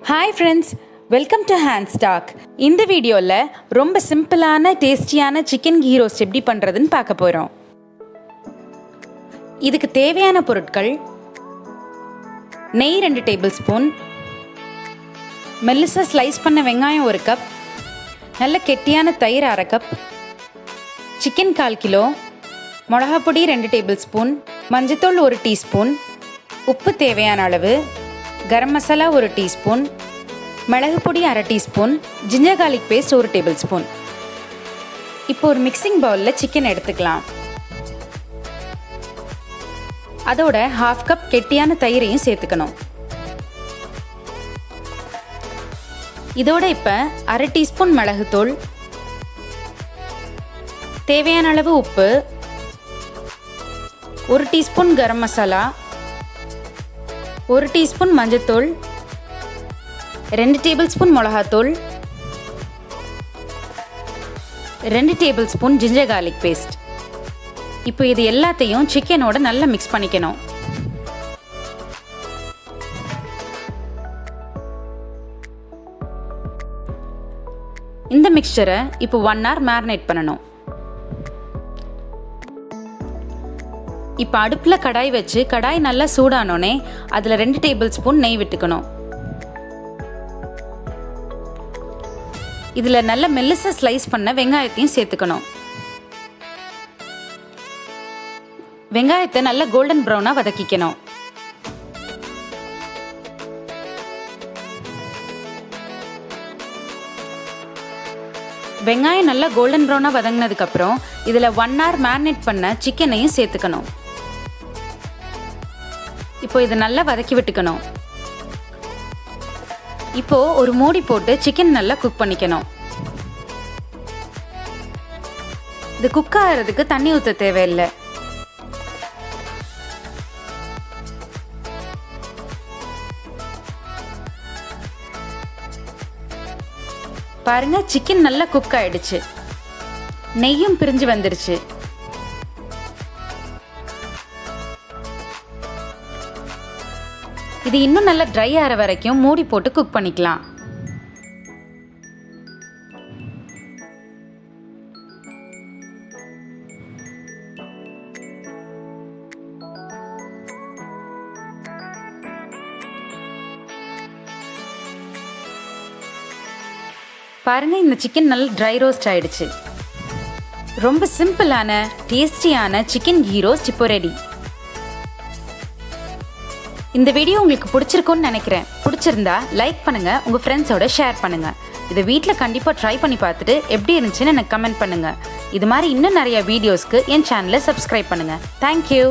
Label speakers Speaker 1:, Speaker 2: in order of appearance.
Speaker 1: Hi friends, welcome to handstalk. இந்த வீடியோல ரொம்ப சிம்பிளான டேஸ்டியான chicken ghee roast எப்படி பண்றதுன்னு பார்க்க போறோம். இதுக்கு தேவையான பொருட்கள் நெய் 2 டேபிள்ஸ்பூன், மெல்லிசா ஸ்லைஸ் பண்ண வெங்காயம் 1 கப், நல்ல கெட்டியான தயிர் 1/2 கப், சிக்கன் 1/4 கிலோ, மிளகாய் பொடி 2 டேபிள்ஸ்பூன், மஞ்சள்தூள் 1 டீஸ்பூன், உப்பு தேவையான அளவு, கரம் மசாலா 1 டீஸ்பூன், மிளகு பொடி 1/2 teaspoon, ginger garlic paste 1 tablespoon. இப்போ ஒரு மிக்சிங் பவுலில் சிக்கன் எடுத்துக்கலாம். அதோட 1/2 கப் கெட்டியான தயிரையும் சேர்த்துக்கணும். இதோட இப்போ 1/2 டீஸ்பூன் மிளகுத்தூள், தேவையான அளவு உப்பு, 1 டீஸ்பூன் கரம் மசாலா, 1 டீஸ்பூன் மஞ்சள்தூள், 2 டேபிள்ஸ்பூன் மிளகாத்தூள், 2 டேபிள்ஸ்பூன் ஜிஞ்சர் கார்லிக் பேஸ்ட். இப்போ இது எல்லாத்தையும் சிக்கனோட நல்லா மிக்ஸ் பண்ணிக்கணும். இந்த மிக்சரை இப்போ 1 hour மேரினேட் பண்ணணும். இப்போ அடுப்பில் கடாய் வச்சு கடாய் நல்லா சூடானோடனே அதில் 2 டேபிள்ஸ்பூன் நெய் விட்டுக்கணும். இதில் நல்ல மெல்லிசா ஸ்லைஸ் பண்ண வெங்காயத்தையும் சேர்த்துக்கணும். வெங்காயத்தை நல்லா கோல்டன் ப்ரௌனாக வதக்கிக்கணும். வெங்காயம் நல்லா கோல்டன் ப்ரௌனாக வதங்கினதுக்கப்புறம் இதில் 1 hour மேரினேட் பண்ண சிக்கனையும் சேர்த்துக்கணும். இப்போ இதை நல்லா வதக்கி விட்டுக்கணும். இப்போ ஒரு மூடி போட்டு சிக்கன் நல்லா குக் பண்ணிக்கணும். இது குக் ஆகிறதுக்கு தண்ணி ஊற்ற தேவையில்லை. பாருங்க, சிக்கன் நல்லா குக் ஆயிடுச்சு, நெய்யும் பிரிஞ்சு வந்துருச்சு. இது இன்னும் நல்லா ட்ரை ஆகிற வரைக்கும் மூடி போட்டு குக் பண்ணிக்கலாம். பாருங்க, இந்த சிக்கன் நல்லா ட்ரை ரோஸ்ட் ஆயிடுச்சு. ரொம்ப சிம்பிளான டேஸ்டியான சிக்கன் கீ ரோஸ்ட் இப்போ ரெடி. இந்த வீடியோ உங்களுக்கு பிடிச்சிருக்கும்னு நினைக்கிறேன். பிடிச்சிருந்தா லைக் பண்ணுங்க, உங்க ஃப்ரெண்ட்ஸோட ஷேர் பண்ணுங்க. இதை வீட்டில் கண்டிப்பாக ட்ரை பண்ணி பார்த்துட்டு எப்படி இருந்துச்சுன்னு எனக்கு கமெண்ட் பண்ணுங்க. இது மாதிரி இன்னும் நிறைய வீடியோஸ்க்கு என் சேனலை சப்ஸ்கிரைப் பண்ணுங்க. தேங்க்யூ.